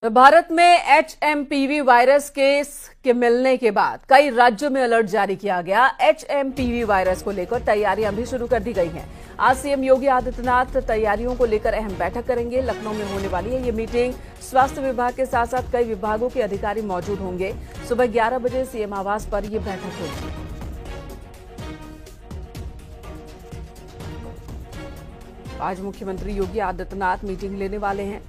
तो भारत में HMPV virus के मिलने के बाद कई राज्यों में अलर्ट जारी किया गया। एचएमपीवी वायरस को लेकर तैयारियां भी शुरू कर दी गई हैं। आज सीएम योगी आदित्यनाथ तैयारियों को लेकर अहम बैठक करेंगे। लखनऊ में होने वाली है ये मीटिंग। स्वास्थ्य विभाग के साथ साथ कई विभागों के अधिकारी मौजूद होंगे। सुबह 11 बजे सीएम आवास पर यह बैठक होगी। आज मुख्यमंत्री योगी आदित्यनाथ मीटिंग लेने वाले हैं।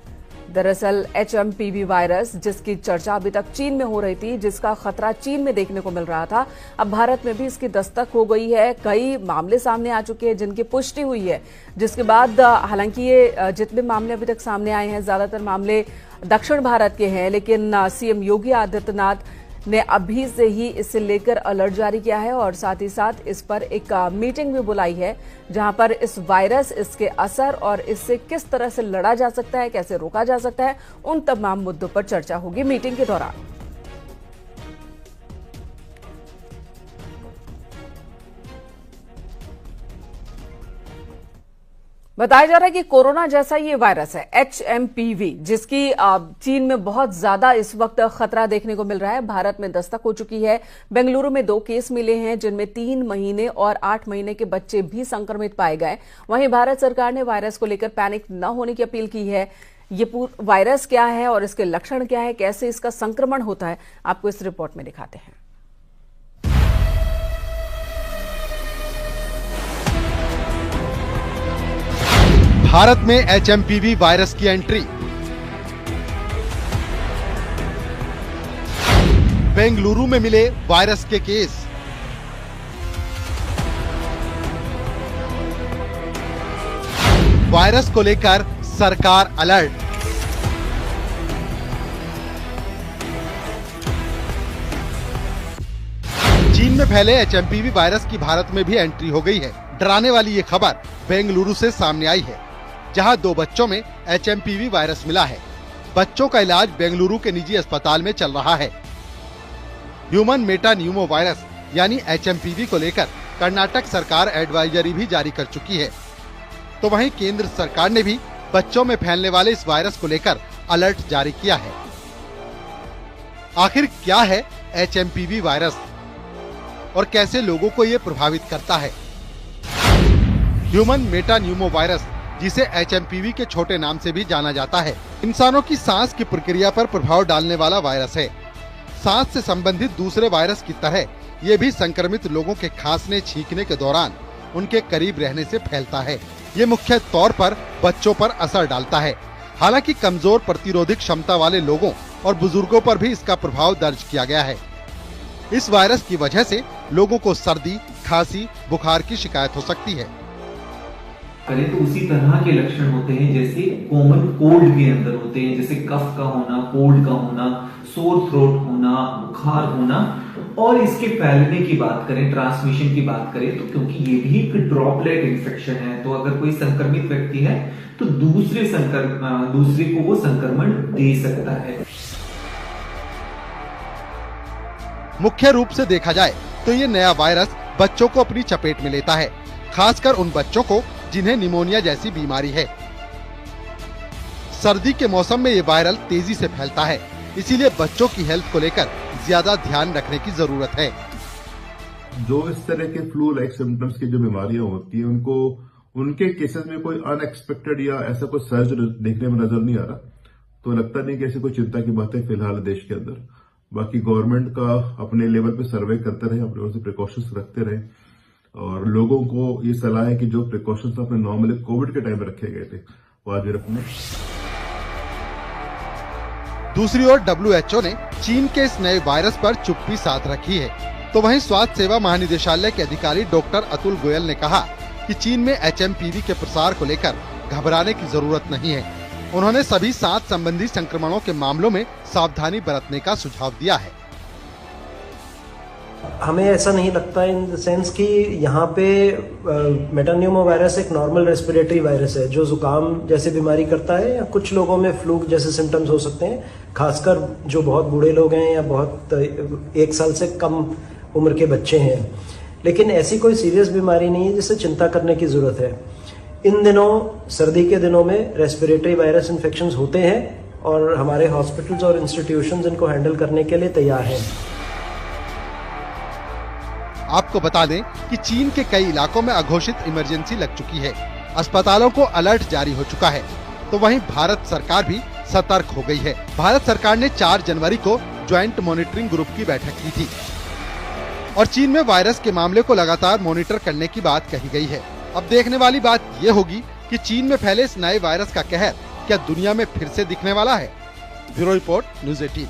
दरअसल एचएमपीवी वायरस जिसकी चर्चा अभी तक चीन में हो रही थी, जिसका खतरा चीन में देखने को मिल रहा था, अब भारत में भी इसकी दस्तक हो गई है। कई मामले सामने आ चुके हैं जिनकी पुष्टि हुई है, जिसके बाद हालांकि ये जितने मामले अभी तक सामने आए हैं ज्यादातर मामले दक्षिण भारत के हैं, लेकिन सीएम योगी आदित्यनाथ ने अभी से ही इससे लेकर अलर्ट जारी किया है और साथ ही साथ इस पर एक मीटिंग भी बुलाई है, जहां पर इस वायरस, इसके असर और इससे किस तरह से लड़ा जा सकता है, कैसे रोका जा सकता है, उन तमाम मुद्दों पर चर्चा होगी मीटिंग के दौरान। बताया जा रहा है कि कोरोना जैसा ये वायरस है एचएमपीवी, जिसकी चीन में बहुत ज्यादा इस वक्त खतरा देखने को मिल रहा है। भारत में दस्तक हो चुकी है। बेंगलुरु में 2 केस मिले हैं, जिनमें 3 महीने और 8 महीने के बच्चे भी संक्रमित पाए गए। वहीं भारत सरकार ने वायरस को लेकर पैनिक न होने की अपील की है। ये वायरस क्या है और इसके लक्षण क्या है, कैसे इसका संक्रमण होता है, आपको इस रिपोर्ट में दिखाते हैं। भारत में एचएमपीवी वायरस की एंट्री। बेंगलुरु में मिले वायरस के केस। वायरस को लेकर सरकार अलर्ट। चीन में फैले एचएमपीवी वायरस की भारत में भी एंट्री हो गई है। डराने वाली ये खबर बेंगलुरु से सामने आई है, जहां 2 बच्चों में एचएमपीवी वायरस मिला है। बच्चों का इलाज बेंगलुरु के निजी अस्पताल में चल रहा है। ह्यूमन मेटा न्यूमो वायरस यानी एचएमपीवी को लेकर कर्नाटक सरकार एडवाइजरी भी जारी कर चुकी है। तो वहीं केंद्र सरकार ने भी बच्चों में फैलने वाले इस वायरस को लेकर अलर्ट जारी किया है। आखिर क्या है एचएमपीवी वायरस और कैसे लोगों को ये प्रभावित करता है? ह्यूमन मेटा न्यूमो वायरस, जिसे एचएमपीवी के छोटे नाम से भी जाना जाता है, इंसानों की सांस की प्रक्रिया पर प्रभाव डालने वाला वायरस है। सांस से संबंधित दूसरे वायरस की तरह ये भी संक्रमित लोगों के खांसने छींकने के दौरान उनके करीब रहने से फैलता है। ये मुख्य तौर पर बच्चों पर असर डालता है। हालांकि कमजोर प्रतिरोधक क्षमता वाले लोगों और बुजुर्गों पर भी इसका प्रभाव दर्ज किया गया है। इस वायरस की वजह से लोगों को सर्दी, खांसी, बुखार की शिकायत हो सकती है। करें तो उसी तरह के लक्षण होते हैं जैसे कॉमन कोल्ड के अंदर होते हैं, जैसे कफ का होना, कोल्ड का होना, सोर थ्रोट होना, बुखार होना। और इसके फैलने की बात करें, ट्रांसमिशन की बात करें, तो क्योंकि ये भी एक ड्रॉपलेट इन्फेक्शन है, तो अगर कोई संक्रमित व्यक्ति है तो दूसरे को वो संक्रमण दे सकता है। मुख्य रूप से देखा जाए तो ये नया वायरस बच्चों को अपनी चपेट में लेता है, खासकर उन बच्चों को जिन्हें निमोनिया जैसी बीमारी है। सर्दी के मौसम में ये वायरल तेजी से फैलता है, इसीलिए बच्चों की हेल्थ को लेकर ज्यादा ध्यान रखने की जरूरत है। जो इस तरह के फ्लू लाइक सिम्टम्स की जो बीमारियां होती है, उनके केसेस में कोई अनएक्सपेक्टेड या ऐसा कोई सर्ज देखने में नजर नहीं आ रहा, तो लगता नहीं कि ऐसी कोई चिंता की बात है फिलहाल देश के अंदर। बाकी गवर्नमेंट का अपने लेवल पे सर्वे करते रहे, अपने ओर से प्रिकॉशंस रखते रहे, और लोगों को ये सलाह है कि जो प्रिकॉशंस अपने नॉर्मली कोविड के टाइम में रखे गए थे वो आज भी रखने। दूसरी ओर WHO ने चीन के इस नए वायरस पर चुप्पी साध रखी है। तो वहीं स्वास्थ्य सेवा महानिदेशालय के अधिकारी डॉक्टर अतुल गोयल ने कहा कि चीन में एचएमपीवी के प्रसार को लेकर घबराने की जरूरत नहीं है। उन्होंने सभी सांस संबंधी संक्रमणों के मामलों में सावधानी बरतने का सुझाव दिया है। हमें ऐसा नहीं लगता इन द सेंस कि यहाँ पे मेटान्यूमो वायरस एक नॉर्मल रेस्पिरेटरी वायरस है जो जुकाम जैसे बीमारी करता है, या कुछ लोगों में फ्लू जैसे सिम्टम्स हो सकते हैं, खासकर जो बहुत बूढ़े लोग हैं या बहुत 1 साल से कम उम्र के बच्चे हैं। लेकिन ऐसी कोई सीरियस बीमारी नहीं है जिससे चिंता करने की जरूरत है। इन दिनों, सर्दी के दिनों में रेस्पिरेटरी वायरस इन्फेक्शंस होते हैं, और हमारे हॉस्पिटल्स और इंस्टीट्यूशंस इनको हैंडल करने के लिए तैयार हैं। आपको बता दें कि चीन के कई इलाकों में अघोषित इमरजेंसी लग चुकी है, अस्पतालों को अलर्ट जारी हो चुका है। तो वहीं भारत सरकार भी सतर्क हो गई है। भारत सरकार ने 4 जनवरी को ज्वाइंट मॉनिटरिंग ग्रुप की बैठक की थी और चीन में वायरस के मामले को लगातार मॉनिटर करने की बात कही गई है। अब देखने वाली बात ये होगी कि चीन में फैले इस नए वायरस का कहर क्या दुनिया में फिर से दिखने वाला है। Bureau report, news 18।